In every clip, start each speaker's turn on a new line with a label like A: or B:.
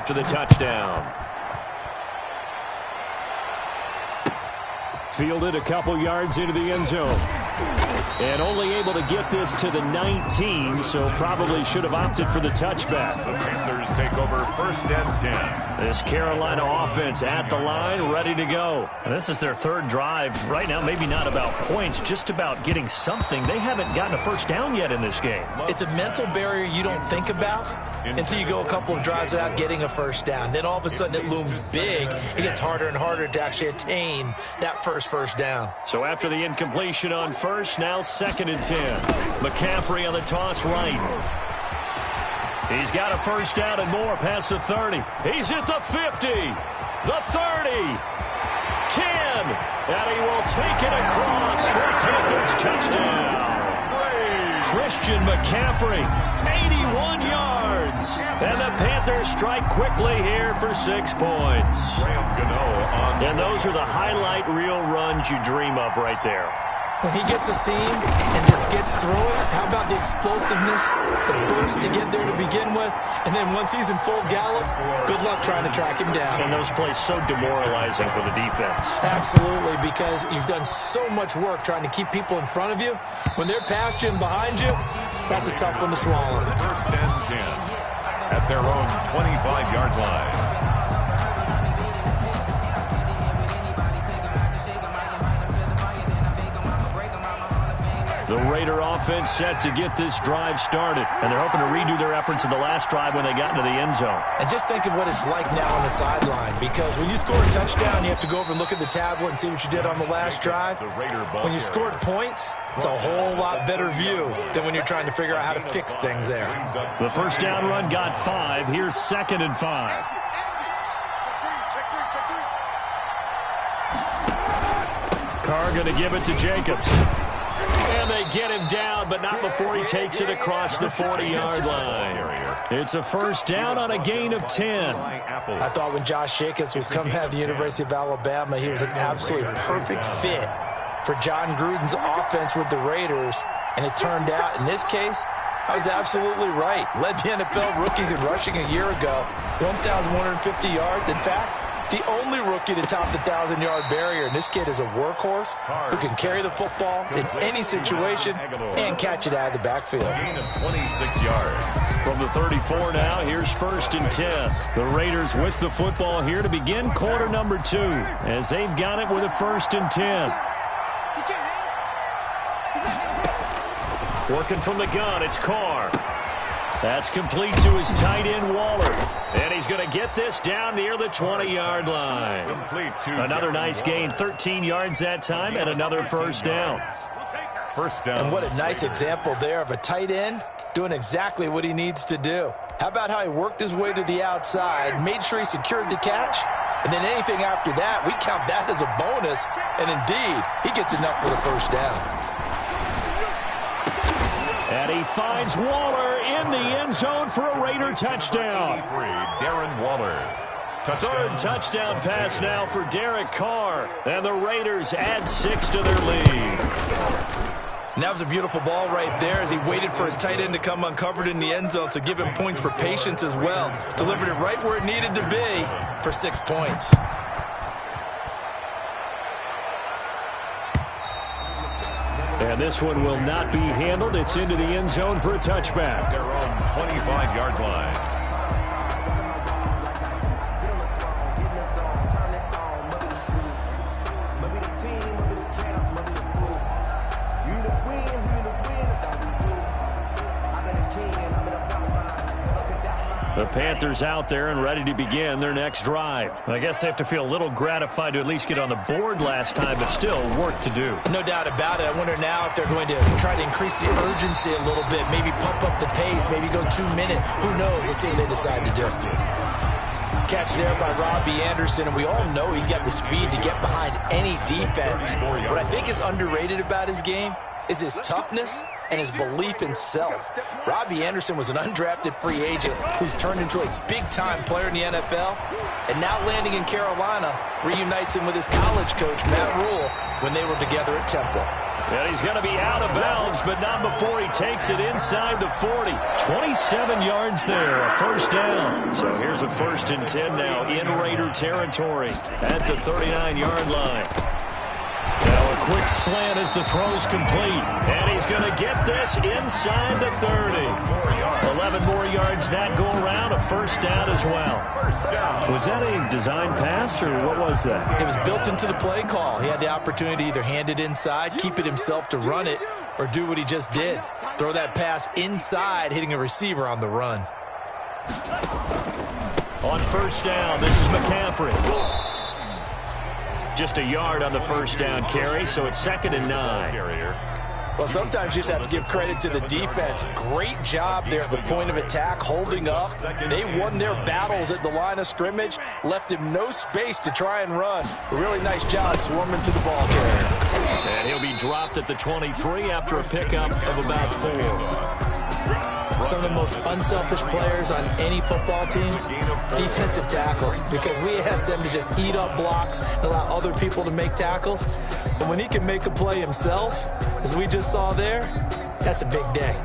A: after the touchdown. Fielded a couple yards into the end zone. And only able to get this to the 19, so probably should have opted for the touchback.
B: The Panthers take over 1st and 10.
A: This Carolina offense at the line, ready to go.
C: And this is their 3rd drive. Right now, maybe not about points, just about getting something. They haven't gotten a first down yet in this game.
D: It's a mental barrier you don't think about until you go a couple of drives without getting a first down. Then all of a sudden it looms big. It gets harder and harder to actually attain that first down.
A: So after the incompletion on first, now 2nd and 10. McCaffrey on the toss right. He's got a first down and more past the 30. He's at the 50, the 30, 10, and he will take it across for Panthers touchdown. Christian McCaffrey, 81 yards. And the Panthers strike quickly here for 6 points. And those are the highlight reel runs you dream of right there.
D: When he gets a seam and just gets through it, how about the explosiveness, the burst to get there to begin with, and then once he's in full gallop, good luck trying to track him down.
A: And those plays so demoralizing for the defense.
D: Absolutely, because you've done so much work trying to keep people in front of you. When they're past you and behind you, that's a tough one to swallow.
B: 1st and 10 at their own 25-yard line.
A: The Raider offense set to get this drive started. And they're hoping to redo their efforts in the last drive when they got into the end zone.
D: And just think of what it's like now on the sideline. Because when you score a touchdown, you have to go over and look at the tablet and see what you did on the last drive. When you scored points, it's a whole lot better view than when you're trying to figure out how to fix things there.
A: The first down run got 5. Here's 2nd and 5. Carr going to give it to Jacobs. And they get him down, but not before he takes it across the 40-yard line. It's a first down on a gain of 10.
D: I thought when Josh Jacobs was coming out of the University of Alabama, he was an absolutely perfect fit for John Gruden's offense with the Raiders. And it turned out, in this case, I was absolutely right. Led the NFL rookies in rushing a year ago, 1,150 yards. In fact, the only rookie to top the 1,000-yard barrier. And this kid is a workhorse who can carry the football in any situation and catch it out of the backfield.
B: Gain of 26 yards.
A: From the 34 now, here's 1st and 10. The Raiders with the football here to begin quarter number 2, as they've got it with a 1st and 10. Working from the gun, it's Carr. That's complete to his tight end, Waller. And he's going to get this down near the 20-yard line. Another nice gain, 13 yards that time, and another first down.
B: First down.
D: And what a nice example there of a tight end doing exactly what he needs to do. How about how he worked his way to the outside, made sure he secured the catch, and then anything after that, we count that as a bonus. And indeed, he gets enough for the first down.
A: And he finds Waller in the end zone for a Raider touchdown.
B: Darren Waller.
A: Third touchdown pass now for Derek Carr. And the Raiders add 6 to their lead.
D: And that was a beautiful ball right there as he waited for his tight end to come uncovered in the end zone, so give him points for patience as well. Delivered it right where it needed to be for 6 points.
A: And this one will not be handled. It's into the end zone for a touchback.
B: Their own 25-yard line.
A: The Panthers out there and ready to begin their next drive. I guess they have to feel a little gratified to at least get on the board last time, but still work to do.
D: No doubt about it. I wonder now if they're going to try to increase the urgency a little bit, maybe pump up the pace, maybe go 2 minute. Who knows? Let's see what they decide to do. Catch there by Robbie Anderson, and we all know he's got the speed to get behind any defense. What I think is underrated about his game is his toughness and his belief in self. Robbie Anderson was an undrafted free agent who's turned into a big-time player in the NFL, and now landing in Carolina reunites him with his college coach, Matt Rule, when they were together at Temple.
A: And he's going to be out of bounds, but not before he takes it inside the 40. 27 yards there, a first down. So here's a 1st and 10 now in Raider territory at the 39-yard line. Now a quick slant as the throw's complete. And he's going to get this inside the 30. 11 more yards that go around, a first down as well. Was that a design pass, or what was that?
D: It was built into the play call. He had the opportunity to either hand it inside, keep it himself to run it, or do what he just did. Throw that pass inside, hitting a receiver on the run.
A: On first down, this is McCaffrey. Just a yard on the first down carry, so it's 2nd and 9.
D: Well, sometimes you just have to give credit to the defense. Great job there at the point of attack, holding up. They won their battles at the line of scrimmage, left him no space to try and run. A really nice job swarming to the ball carrier.
A: And he'll be dropped at the 23 after a pickup of about 4.
D: Some of the most unselfish players on any football team, defensive tackles, because we ask them to just eat up blocks and allow other people to make tackles. And when he can make a play himself, as we just saw there, that's a big day.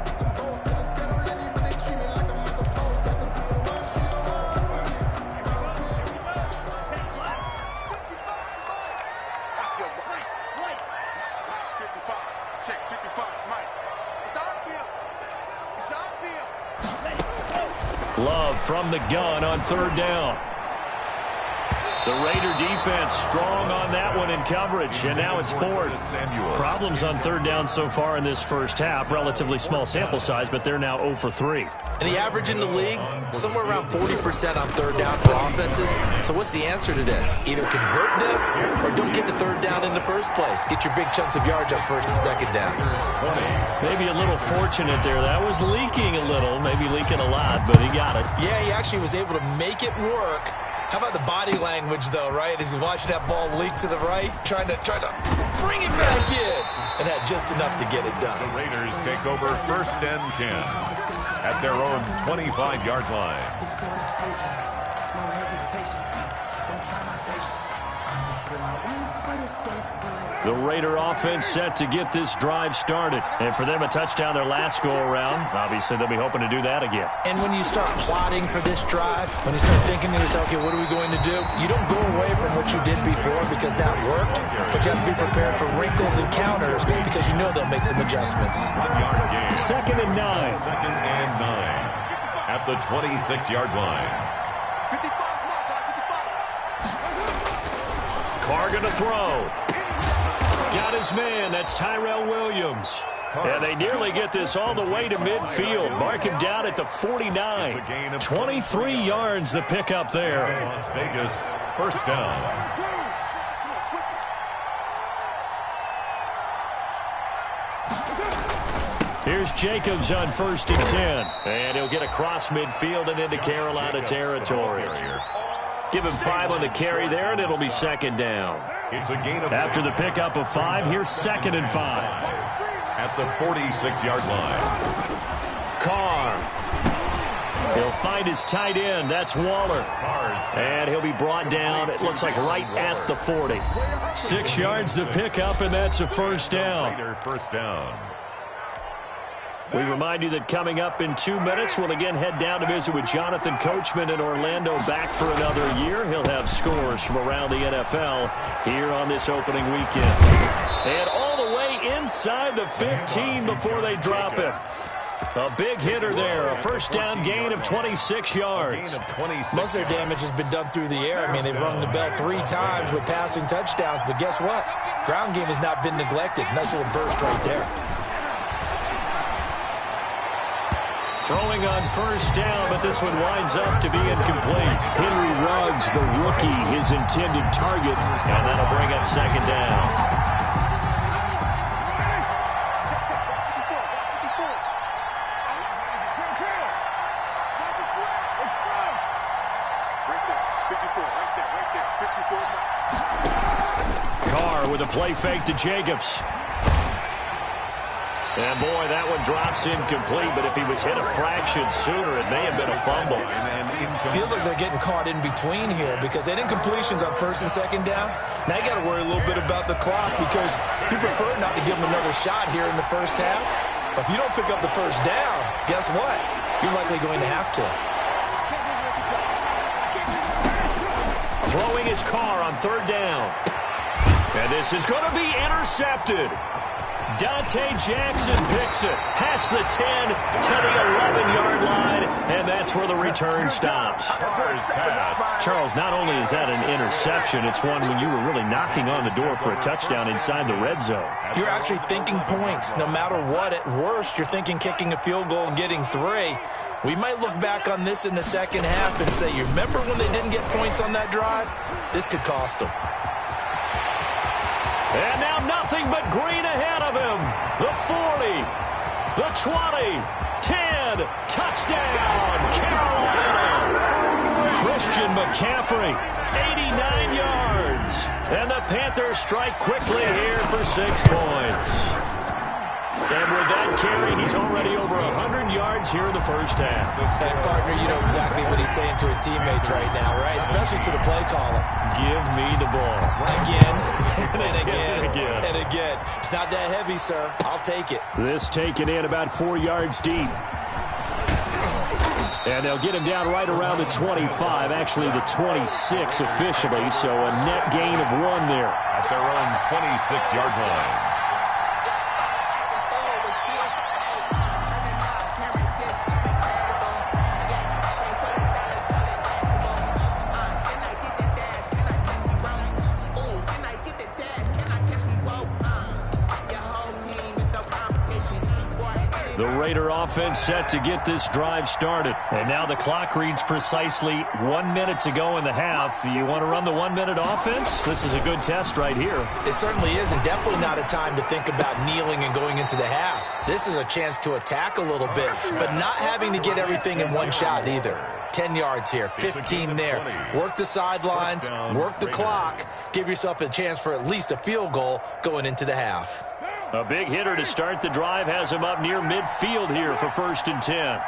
A: Love from the gun on 3rd down. The Raider defense strong on that one in coverage, and now it's 4th. Problems on 3rd down so far in this first half. Relatively small sample size, but they're now 0 for 3.
D: And the average in the league, somewhere around 40% on 3rd down for offenses. So what's the answer to this? Either convert them or don't get to 3rd down in the first place. Get your big chunks of yards on 1st and 2nd down.
A: Maybe a little fortunate there. That was leaking a little, maybe leaking a lot, but he got it.
D: Yeah, he actually was able to make it work. How about the body language, though, right? As he's watching that ball leak to the right, trying to bring it back in, and had just enough to get it done.
B: The Raiders take over 1st and 10 at their own 25-yard line.
A: The Raider offense set to get this drive started. And for them, a touchdown their last go-around. Obviously, they'll be hoping to do that again.
D: And when you start plotting for this drive, when you start thinking to yourself, okay, what are we going to do? You don't go away from what you did before because that worked, but you have to be prepared for wrinkles and counters because you know they'll make some adjustments.
B: 1-yard gain.
A: 2nd and 9.
B: 2nd and 9 at the 26-yard line.
A: Carr going to throw. Got his man. That's Tyrell Williams. And they nearly get this all the way to midfield. Mark him down at the 49. 23 yards the pickup there.
B: Las Vegas, 1st down.
A: Here's Jacobs on 1st and 10. And he'll get across midfield and into Carolina territory. Give him 5 on the carry there, and it'll be 2nd down.
B: It's a gain of
A: After the pickup of 5, here's 2nd and 5.
B: At the 46-yard line.
A: Carr. He'll find his tight end. That's Waller. And he'll be brought down, it looks like right at the 40. 6 yards the pickup, and that's a 1st down.
B: Raider 1st down.
A: We remind you that coming up in 2 minutes, we'll again head down to visit with Jonathan Coachman in Orlando, back for another year. He'll have scores from around the NFL here on this opening weekend. And all the way inside the 15 before they drop him. A big hitter there, a 1st down gain of 26 yards.
D: Most of their damage has been done through the air. I mean, they've rung the bell 3 times with passing touchdowns, but guess what? Ground game has not been neglected. Nice little burst right there.
A: Throwing on 1st down, but this one winds up to be incomplete. Henry Ruggs, the rookie, his intended target, and that'll bring up 2nd down. Carr with a play fake to Jacobs. And, boy, that one drops incomplete, but if he was hit a fraction sooner, it may have been a fumble.
D: Feels like they're getting caught in between here because they had incompletions on first and second down. Now you got to worry a little bit about the clock because you prefer not to give them another shot here in the first half. But if you don't pick up the first down, guess what? You're likely going to have to.
A: Throwing his car on third down. And this is going to be intercepted. Dante Jackson picks it past the 10 to the 11-yard line, and that's where the return stops. Charles, not only is that an interception, it's one when you were really knocking on the door for a touchdown inside the red zone.
D: You're actually thinking points. No matter what, at worst, you're thinking kicking a field goal and getting 3. We might look back on this in the second half and say, you remember when they didn't get points on that drive? This could cost them.
A: And now nothing but green ahead of him. The 40, the 20, 10, touchdown, Carolina. Christian McCaffrey, 89 yards. And the Panthers strike quickly here for 6 points. And with that carry, he's already over 100 yards here in the first half.
D: And, partner, you know exactly what he's saying to his teammates right now, right? Especially to the play caller.
A: Give me the ball.
D: Again, and again, and again. It's not that heavy, sir. I'll take it.
A: This taken in about 4 yards deep. And they'll get him down right around the 25, actually the 26 officially, so a net gain of 1 there.
B: At their own 26-yard line.
A: The Raider offense set to get this drive started. And now the clock reads precisely 1 minute to go in the half. You want to run the 1 minute offense? This is a good test right here.
D: It certainly is, and definitely not a time to think about kneeling and going into the half. This is a chance to attack a little bit, but not having to get everything in one shot either. 10 yards here, 15 there. Work the sidelines, work the clock. Give yourself a chance for at least a field goal going into the half.
A: A big hitter to start the drive has him up near midfield here for 1st and 10.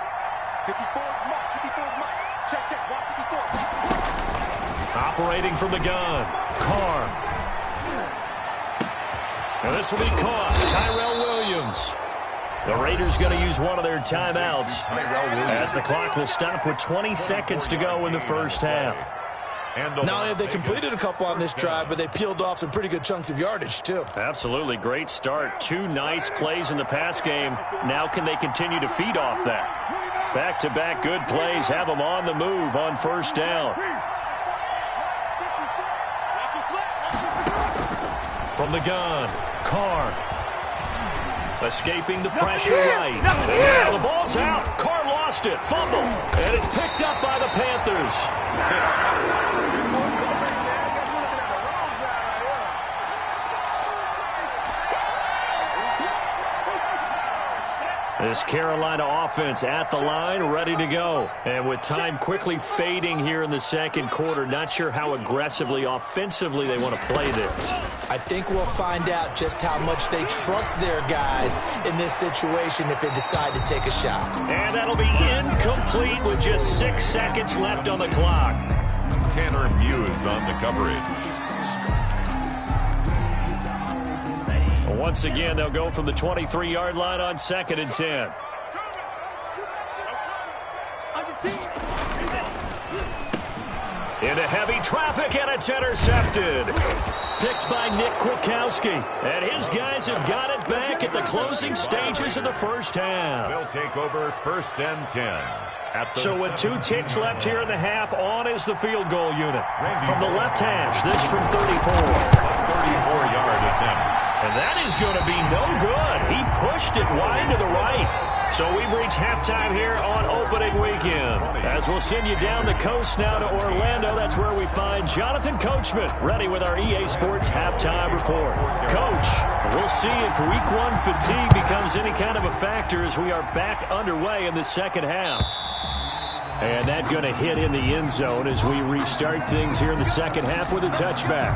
A: Operating from the gun, Carr. And this will be caught. Tyrell Williams. The Raiders going to use one of their timeouts as the clock will stop with 20 seconds to go in the first half.
D: Not only have they completed a couple on this drive, but they peeled off some pretty good chunks of yardage, too.
A: Absolutely. Great start. 2 nice plays in the pass game. Now can they continue to feed off that? Back-to-back good plays have them on the move on 1st down. From the gun, Carr. Escaping the pressure right. And now the ball's out. Carr lost it. Fumble. And it's picked up by the Panthers. This Carolina offense at the line, ready to go. And with time quickly fading here in the second quarter, not sure how aggressively, offensively they want to play this.
D: I think we'll find out just how much they trust their guys in this situation if they decide to take a shot.
A: And that'll be incomplete with just 6 seconds left on the clock.
B: Tanner Muse on the coverage.
A: Once again, they'll go from the 23-yard line on 2nd and 10. Into heavy traffic, and it's intercepted. Picked by Nick Kwiatkowski. And his guys have got it back at the closing stages of the first half.
B: They'll take over 1st and 10.
A: So with 2 ticks left here in the half, on is the field goal unit. From the left hash, this from 34.
B: A 34-yard attempt.
A: And that is going to be no good. He pushed it wide to the right. So we've reached halftime here on opening weekend. As we'll send you down the coast now to Orlando, that's where we find Jonathan Coachman ready with our EA Sports halftime report. Coach, we'll see if week 1 fatigue becomes any kind of a factor as we are back underway in the second half. And that going to hit in the end zone as we restart things here in the second half with a touchback.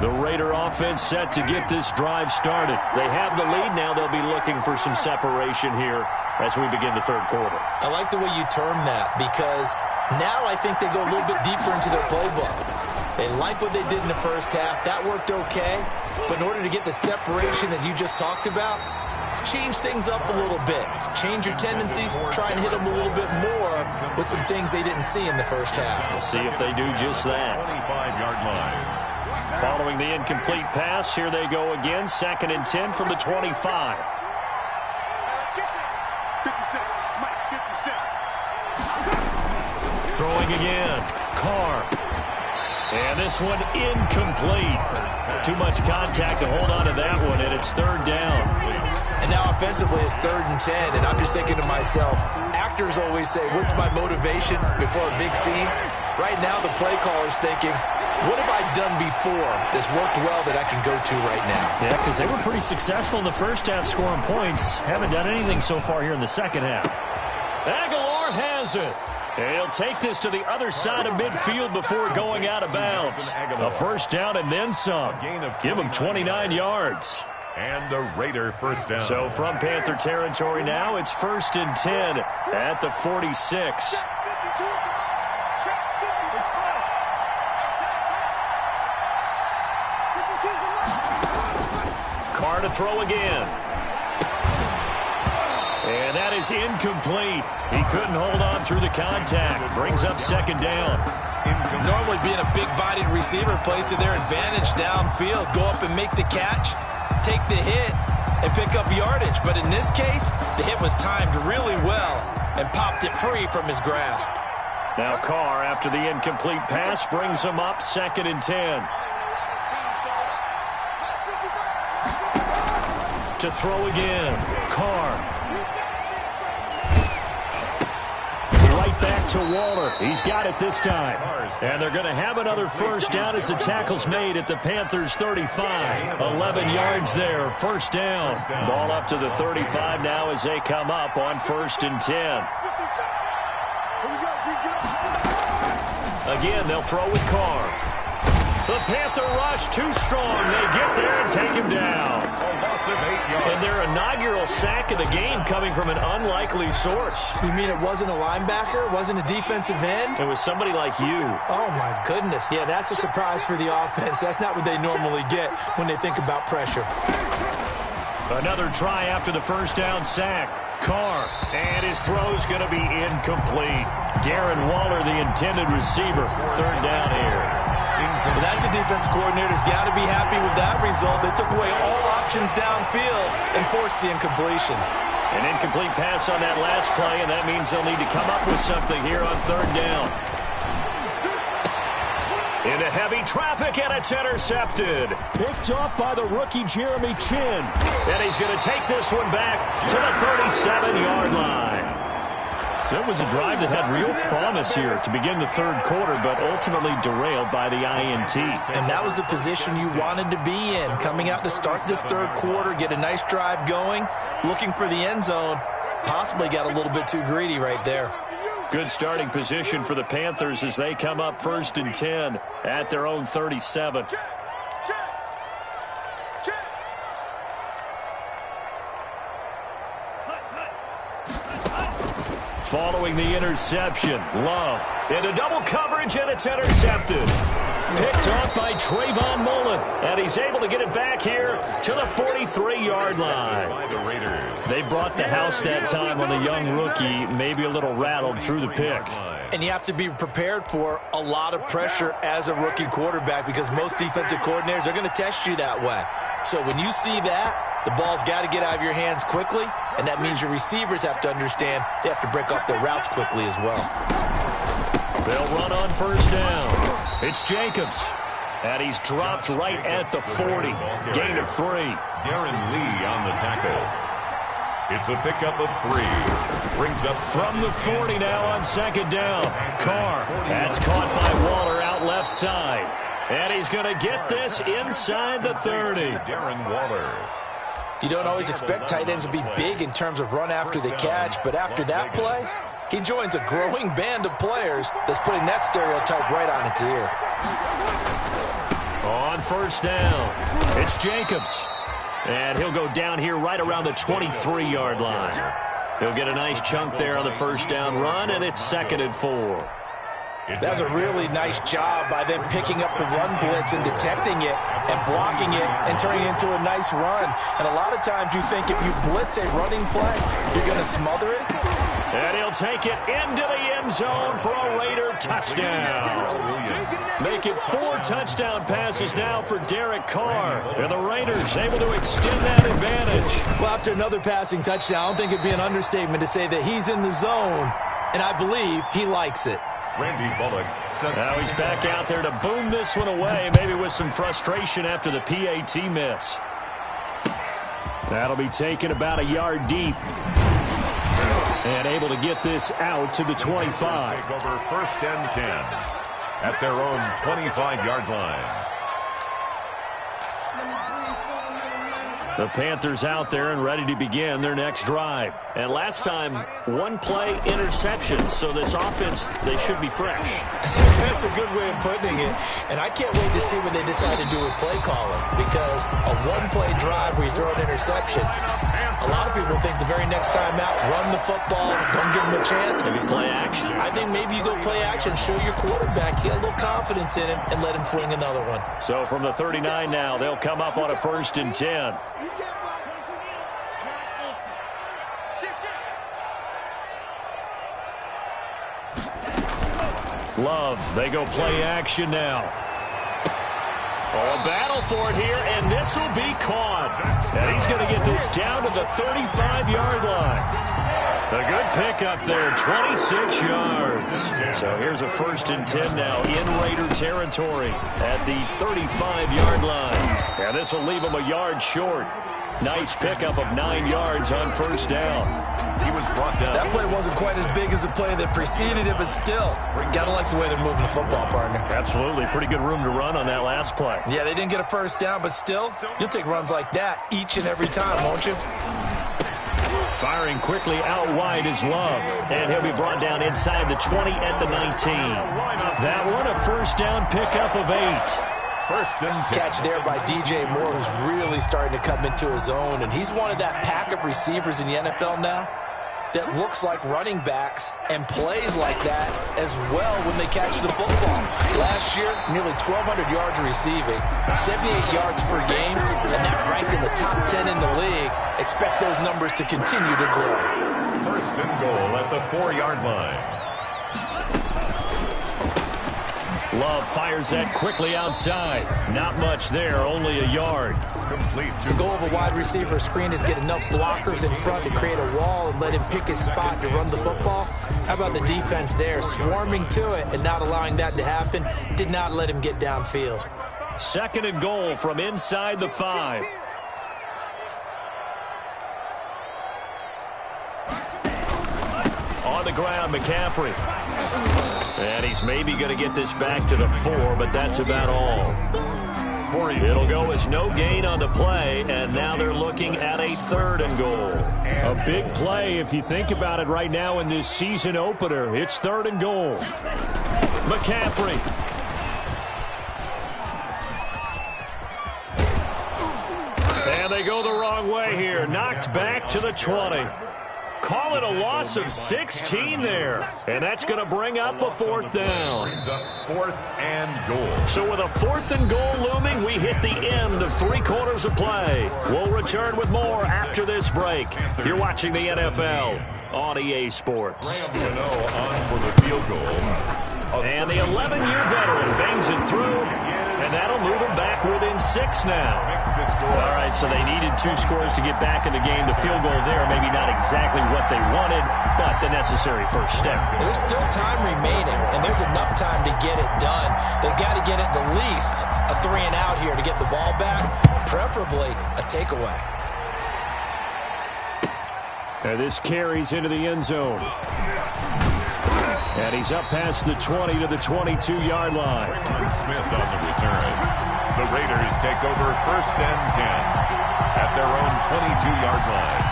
A: The Raider offense set to get this drive started. They have the lead now. They'll be looking for some separation here as we begin the third quarter.
D: I like the way you term that, because now I think they go a little bit deeper into their playbook. They like what they did in the first half. That worked okay. But in order to get the separation that you just talked about, change things up a little bit. Change your tendencies. Try and hit them a little bit more with some things they didn't see in the first half.
A: We'll see if they do just that.
B: 25-yard line.
A: Following the incomplete pass, here they go again. 2nd and 10 from the 25. Throwing again. Carr. And this one incomplete. Too much contact to hold on to that one, and it's 3rd down.
D: And now offensively it's 3rd and 10, and I'm just thinking to myself, actors always say, what's my motivation before a big scene? Right now the play caller's thinking, what have I done before that's worked well that I can go to right now?
A: Yeah, because they were pretty successful in the first half scoring points. Haven't done anything so far here in the second half. Aguilar has it. He'll take this to the other side of midfield before going out of bounds. A 1st down and then some. Give him 29 yards.
B: And a Raider 1st down.
A: So from Panther territory now, it's 1st and 10 at the 46. Carr to throw again. And that is incomplete. He couldn't hold on through the contact. Brings up 2nd down.
D: Normally being a big-bodied receiver plays to their advantage downfield. Go up and make the catch, take the hit, and pick up yardage. But in this case, the hit was timed really well and popped it free from his grasp.
A: Now Carr, after the incomplete pass, brings him up 2nd and 10. To throw again. Carr. Right back to Waller. He's got it this time. And they're going to have another 1st down as the tackle's made at the Panthers' 35. 11 yards there. 1st down. Ball up to the 35 now as they come up on 1st and 10. Again, they'll throw with Carr. The Panther rush too strong. They get there and take him down. And their inaugural sack of the game coming from an unlikely source.
D: You mean it wasn't a linebacker? It wasn't a defensive end?
A: It was somebody like you.
D: Oh, my goodness. Yeah, that's a surprise for the offense. That's not what they normally get when they think about pressure.
A: Another try after the 1st down sack. Carr, and his throw's going to be incomplete. Darren Waller, the intended receiver. 3rd down here.
D: Well, that's a defense coordinator's got to be happy with that result. They took away all options downfield and forced the incompletion.
A: An incomplete pass on that last play, and that means they'll need to come up with something here on 3rd down. Into heavy traffic, and it's intercepted. Picked off by the rookie Jeremy Chin. And he's going to take this one back to the 37-yard line. So it was a drive that had real promise here to begin the 3rd quarter, but ultimately derailed by the INT.
D: And that was the position you wanted to be in, coming out to start this 3rd quarter, get a nice drive going, looking for the end zone. Possibly got a little bit too greedy right there.
A: Good starting position for the Panthers as they come up 1st and 10 at their own 37. Following the interception, Love into double coverage, and it's intercepted. Picked off by Trayvon Mullen, and he's able to get it back here to the 43-yard line. They brought the house that time on the young rookie, maybe a little rattled through the pick.
D: And you have to be prepared for a lot of pressure as a rookie quarterback, because most defensive coordinators are going to test you that way. So when you see that, the ball's got to get out of your hands quickly, and that means your receivers have to understand they have to break off their routes quickly as well.
A: They'll run on 1st down. It's Jacobs, and he's dropped right at the 40. Gain of 3.
B: Darren Lee on the tackle. It's a pickup of 3. Brings up
A: from the 40 now on 2nd down. Carr, that's caught by Waller out left side. And he's going to get this inside the 30.
B: Darren Waller.
D: You don't always expect tight ends to be big in terms of run after the catch, but after that play, he joins a growing band of players that's putting that stereotype right on its ear.
A: On first down, it's Jacobs. And he'll go down here right around the 23-yard line. He'll get a nice chunk there on the first down run, and it's 2nd and 4.
D: That's a really nice job by them picking up the run blitz and detecting it and blocking it and turning it into a nice run. And a lot of times you think if you blitz a running play, you're going to smother it.
A: And he'll take it into the end zone for a Raider touchdown. Make it 4 touchdown passes now for Derek Carr. And the Raiders able to extend that advantage.
D: Well, after another passing touchdown, I don't think it'd be an understatement to say that he's in the zone, and I believe he likes it.
B: Randy Bullock.
A: Now he's back out there to boom this one away, maybe with some frustration after the PAT miss. That'll be taken about a yard deep. And able to get this out to the 25.
B: Take over 1st and 10 at their own 25-yard line.
A: The Panthers out there and ready to begin their next drive. And last time, 1-play interception. So this offense, they should be fresh.
D: That's a good way of putting it. And I can't wait to see what they decide to do with play calling. Because a 1-play drive where you throw an interception, a lot of people think the very next time out, run the football, don't give them a chance.
A: Maybe play action.
D: I think maybe you go play action, show your quarterback, get a little confidence in him, and let him fling another one.
A: So from the 39 now, they'll come up on a 1st and 10. Love, they go play action now. Oh, a battle for it here, and this will be caught. And he's going to get this down to the 35-yard line. A good pickup there, 26 yards. So here's a 1st and 10 now in Raider territory at the 35-yard line. And this will leave him a yard short. Nice pickup of 9 yards on 1st down.
B: He was brought down.
D: That play wasn't quite as big as the play that preceded it, but still, gotta like the way they're moving the football, partner.
A: Absolutely. Pretty good room to run on that last play.
D: Yeah, they didn't get a 1st down, but still, you'll take runs like that each and every time, won't you?
A: Firing quickly out wide is Love. And he'll be brought down inside the 20 at the 19. That one, a 1st down pickup of 8.
B: 1st and 10.
D: Catch there by DJ Moore, who's really starting to come into his own. And he's one of that pack of receivers in the NFL now that looks like running backs and plays like that as well when they catch the football. Last year, nearly 1,200 yards receiving, 78 yards per game, and that ranked in the top 10 in the league. Expect those numbers to continue to grow.
B: 1st and goal at the 4-yard line.
A: Love fires that quickly outside. Not much there, only a yard.
B: Complete.
D: The goal of a wide receiver screen is get enough blockers in front to create a wall and let him pick his spot to run the football. How about the defense there, swarming to it and not allowing that to happen? Did not let him get downfield.
A: 2nd and goal from inside the 5. On the ground, McCaffrey. And he's maybe going to get this back to the 4, but that's about all. It'll go as no gain on the play, and now they're looking at a 3rd and goal. A big play if you think about it right now in this season opener. It's 3rd and goal. McCaffrey. And they go the wrong way here. Knocked back to the 20. Call it a loss of 16 there. And that's going to bring up a 4th down.
B: Brings up 4th and goal.
A: So with a 4th and goal looming, we hit the end of 3 quarters of play. We'll return with more after this break. You're watching the NFL on EA Sports.
B: Graham Gano on for the field goal.
A: And the 11-year veteran bangs it through. And that'll move them back within 6 now. All right, so they needed 2 scores to get back in the game. The field goal there, maybe not exactly what they wanted, but the necessary first step.
D: There's still time remaining, and there's enough time to get it done. They've got to get at the least a 3 and out here to get the ball back, preferably a takeaway.
A: And this carries into the end zone. And he's up past the 20 to the 22-yard line.
B: Smith on the return. The Raiders take over 1st and 10 at their own 22-yard line.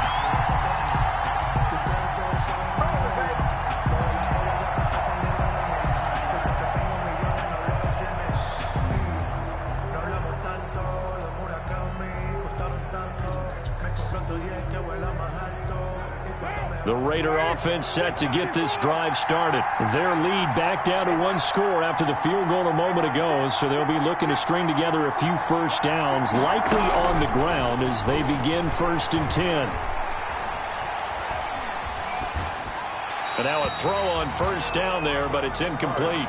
A: The Raider offense set to get this drive started. Their lead back down to one score after the field goal a moment ago, so they'll be looking to string together a few first downs, likely on the ground as they begin 1st and 10. And now a throw on first down there, but it's incomplete.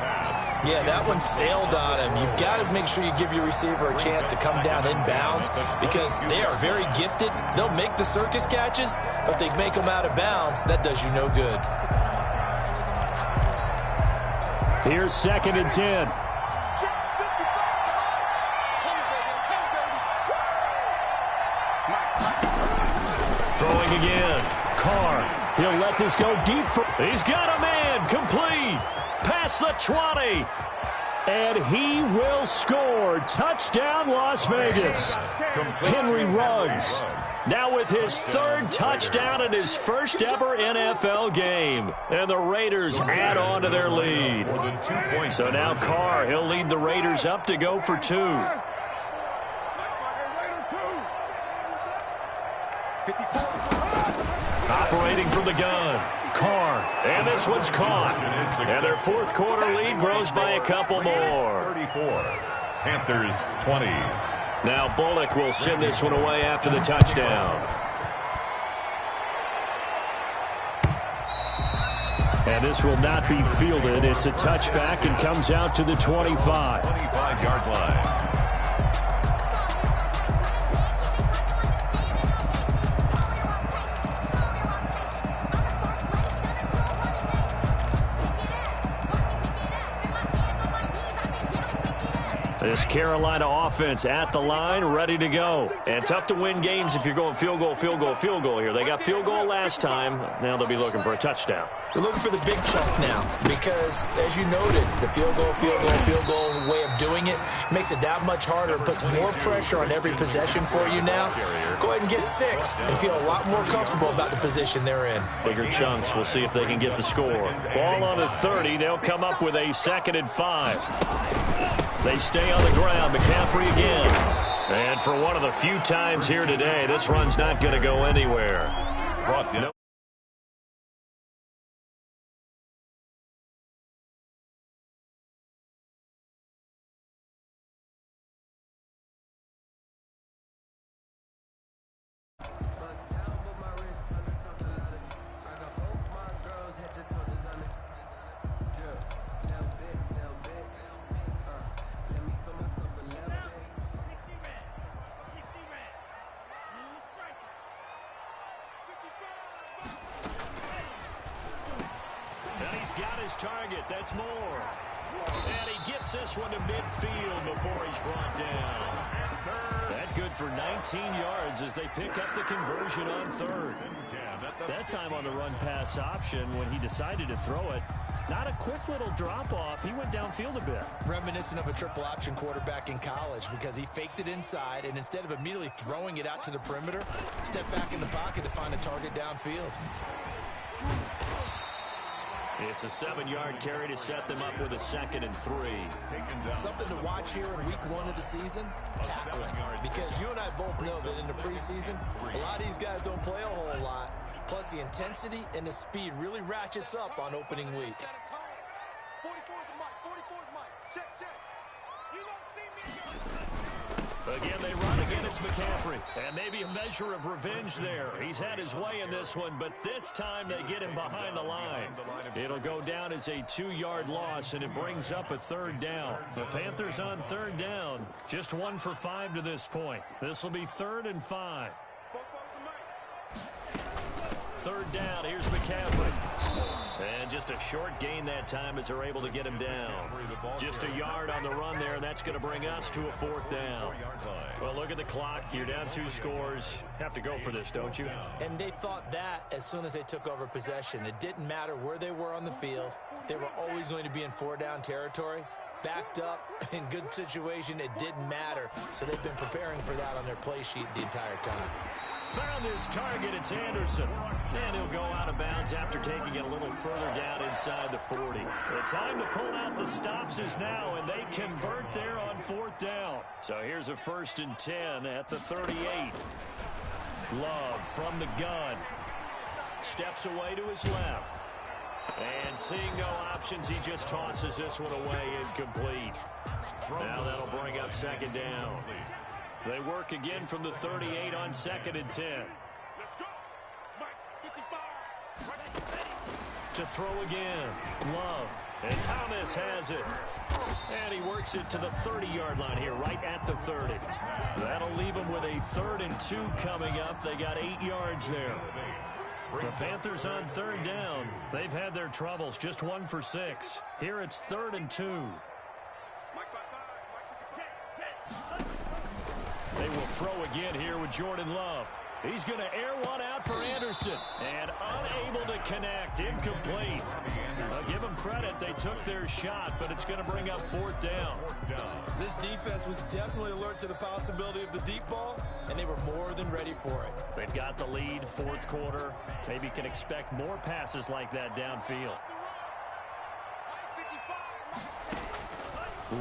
D: Yeah, that one sailed on him. You've got to make sure you give your receiver a chance to come down inbounds because they are very gifted. They'll make the circus catches, but if they make them out of bounds, that does you no good.
A: Here's 2nd and 10. Throwing again. Carr. He'll let this go deep. He's got a man. Complete. Past the 20. And he will score. Touchdown, Las Vegas. Henry Ruggs now with his 3rd touchdown in his first ever NFL game. And the Raiders add on to their lead. So now Carr, he'll lead the Raiders up to go for 2. Operating from the gun. Carr. And this one's caught. And their 4th quarter lead grows by a couple more.
B: 34. Panthers 20.
A: Now Bullock will send this one away after the touchdown. And this will not be fielded. It's a touchback and comes out to the 25.
B: 25-yard line.
A: This Carolina offense at the line, ready to go. And tough to win games if you're going field goal, field goal, field goal here. They got field goal last time. Now they'll be looking for a touchdown.
D: They're looking for the big chunk now because, as you noted, the field goal way of doing it makes it that much harder and puts more pressure on every possession for you now. Go ahead and get 6 and feel a lot more comfortable about the position they're in.
A: Bigger chunks. We'll see if they can get the score. Ball on the 30. They'll come up with a 2nd and 5. They stay on the ground. McCaffrey again. And for one of the few times here today, this run's not going to go anywhere. And he's got his target. That's more. And he gets this one to midfield before he's brought down. That good for 19 yards as they pick up the conversion on 3rd. That time on the run-pass option when he decided to throw it. Not a quick little drop-off. He went downfield a bit.
D: Reminiscent of a triple option quarterback in college because he faked it inside, and instead of immediately throwing it out to the perimeter, stepped back in the pocket to find a target downfield.
A: It's a 7-yard carry to set them up with a 2nd and 3.
D: Something to watch here in week 1 of the season, tackling. Because you and I both know that in the preseason, a lot of these guys don't play a whole lot. Plus, the intensity and the speed really ratchets up on opening week.
A: Again, they run. Again, it's McCaffrey. And maybe a measure of revenge there. He's had his way in this one, but this time they get him behind the line. It'll go down as a 2-yard loss, and it brings up a 3rd down. The Panthers on 3rd down. Just 1 for 5 to this point. This will be 3rd and 5. 3rd down. Here's McCaffrey. And just a short gain that time as they're able to get him down. Just a yard on the run there, and that's going to bring us to a 4th down. Well, look at the clock. You're down 2 scores. Have to go for this, don't you?
D: And they thought that as soon as they took over possession. It didn't matter where they were on the field. They were always going to be in 4-down territory. Backed up, in good situation, it didn't matter. So they've been preparing for that on their play sheet the entire time.
A: Found his target. It's Anderson. And he'll go out of bounds after taking it a little further down inside the 40. The time to pull out the stops is now, and they convert there on 4th down. So here's a 1st and 10 at the 38. Love from the gun. steps away to his left. And seeing no options, he just tosses this one away incomplete. Now that'll bring up second down. They work again from the 38 on 2nd and 10. To throw again, Love. And Thomas has it. And he works it to the 30-yard line here, right at the 30. That'll leave them with a 3rd and 2 coming up. They got 8 yards there. The Panthers on 3rd down. They've had their troubles, just 1 for 6. Here it's 3rd and 2. They will throw again here with Jordan Love. He's going to air one out for Anderson. And unable to connect. Incomplete. I'll give them credit. They took their shot, but it's going to bring up 4th down.
D: This defense was definitely alert to the possibility of the deep ball, and they were more than ready for it.
A: They've got the lead, 4th quarter. Maybe can expect more passes like that downfield.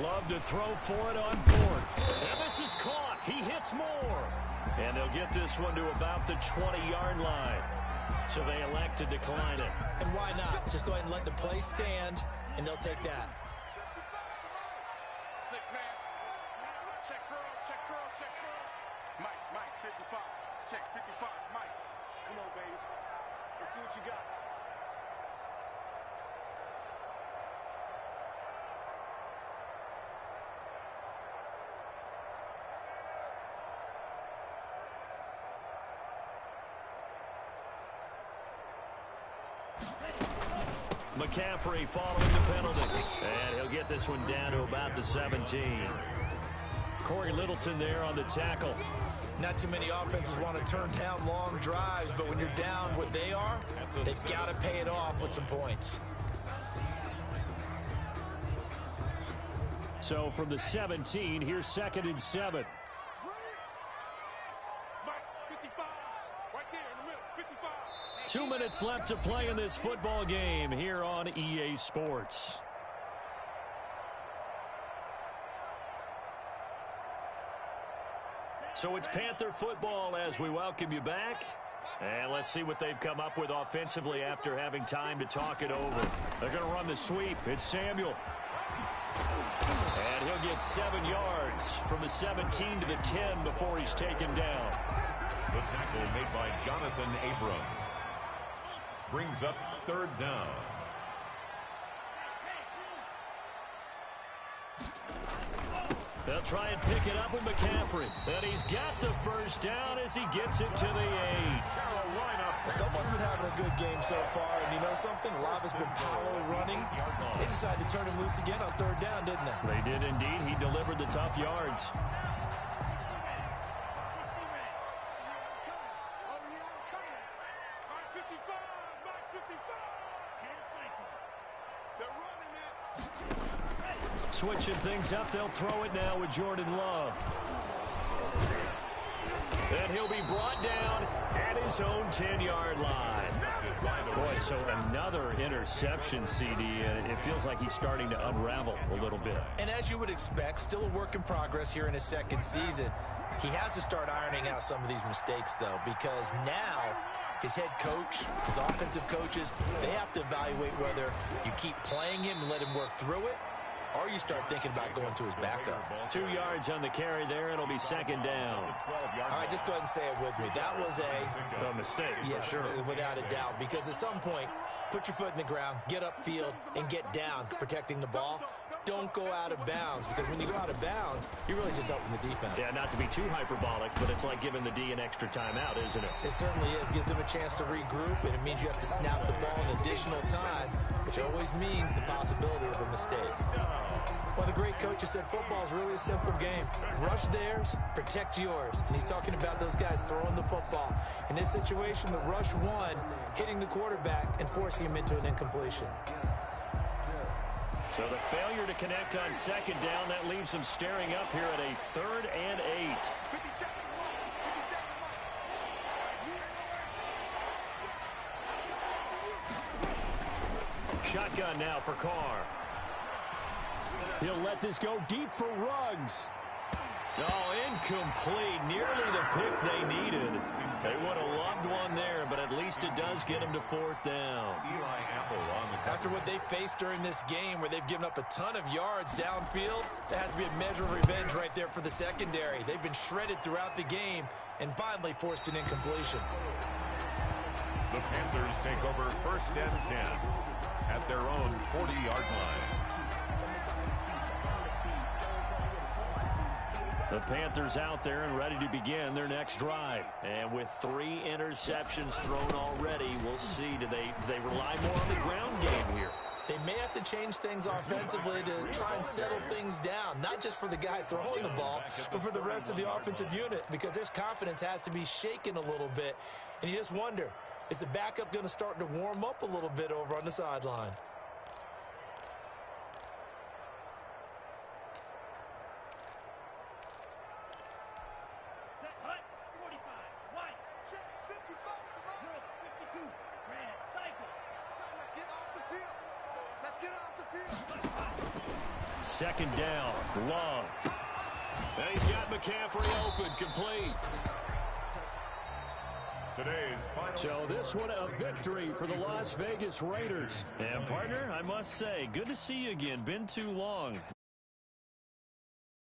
A: Love to throw for it on 4th. And this is caught. He hits more. And they'll get this one to about the 20-yard line. So they elect to decline it.
D: And why not? Just go ahead and let the play stand, and they'll take that.
E: 6 man. Check girls, check girls, check girls. Mike, 55. Check 55, Mike. Come on, baby. Let's see what you got.
A: McCaffrey following the penalty. And he'll get this one down to about the 17. Corey Littleton there on the tackle.
D: Not too many offenses want to turn down long drives, but when you're down what they are, they've got to pay it off with some points.
A: So from the 17, here's 2nd and 7. 2 minutes left to play in this football game here on EA Sports. So it's Panther football as we welcome you back. And let's see what they've come up with offensively after having time to talk it over. They're going to run the sweep. It's Samuel. And he'll get 7 yards from the 17 to the 10 before he's taken down.
B: The tackle made by Jonathan Abram brings up 3rd down.
A: They'll try and pick it up with McCaffrey. And he's got the 1st down as he gets it to the 8.
D: Someone's been having a good game so far, and you know something? A lot has been power running. They decided to turn him loose again on 3rd down, didn't they?
A: They did indeed. He delivered the tough yards. Switching things up, they'll throw it now with Jordan Love. And he'll be brought down at his own 10-yard line. Boy, so another interception, CD, and it feels like he's starting to unravel a little bit.
D: And as you would expect, still a work in progress here in his 2nd season. He has to start ironing out some of these mistakes, though, because now his head coach, his offensive coaches, they have to evaluate whether you keep playing him and let him work through it, or you start thinking about going to his backup.
A: 2 yards on the carry there. It'll be 2nd down.
D: All right, just go ahead and say it with me. That was
A: a mistake,
D: yes,
A: for sure.
D: Without a doubt, because at some point, put your foot in the ground, get upfield, and get down, protecting the ball. Don't go out of bounds, because when you go out of bounds, you're really just helping the defense.
A: Yeah, not to be too hyperbolic, but it's like giving the D an extra timeout, isn't it?
D: It certainly is. Gives them a chance to regroup, and it means you have to snap the ball in additional time, which always means the possibility of a mistake. Well, the great coach has said football is really a simple game. Rush theirs, protect yours. And he's talking about those guys throwing the football. In this situation, the rush one, hitting the quarterback and forcing him into an incompletion.
A: So the failure to connect on 2nd down, that leaves him staring up here at a 3rd and 8. Shotgun now for Carr. He'll let this go deep for Ruggs. Oh, incomplete. Nearly the pick they needed. They would have loved one there, but at least it does get them to fourth down.
B: Eli Apple on the
D: After what they faced during this game where they've given up a ton of yards downfield, there has to be a measure of revenge right there for the secondary. They've been shredded throughout the game and finally forced an incompletion.
B: The Panthers take over first and 10 at their own 40-yard line.
A: The Panthers out there and ready to begin their next drive. And with 3 interceptions thrown already, we'll see, do they rely more on the ground game here?
D: They may have to change things offensively to try and settle things down, not just for the guy throwing the ball, but for the rest of the offensive unit, because their confidence has to be shaken a little bit. And you just wonder, is the backup going to start to warm up a little bit over on the sideline?
A: Second down, Love. And he's got McCaffrey open, complete.
B: Today's final.
A: So this one a victory for the Las Vegas Raiders. And partner, I must say, good to see you again. Been too long.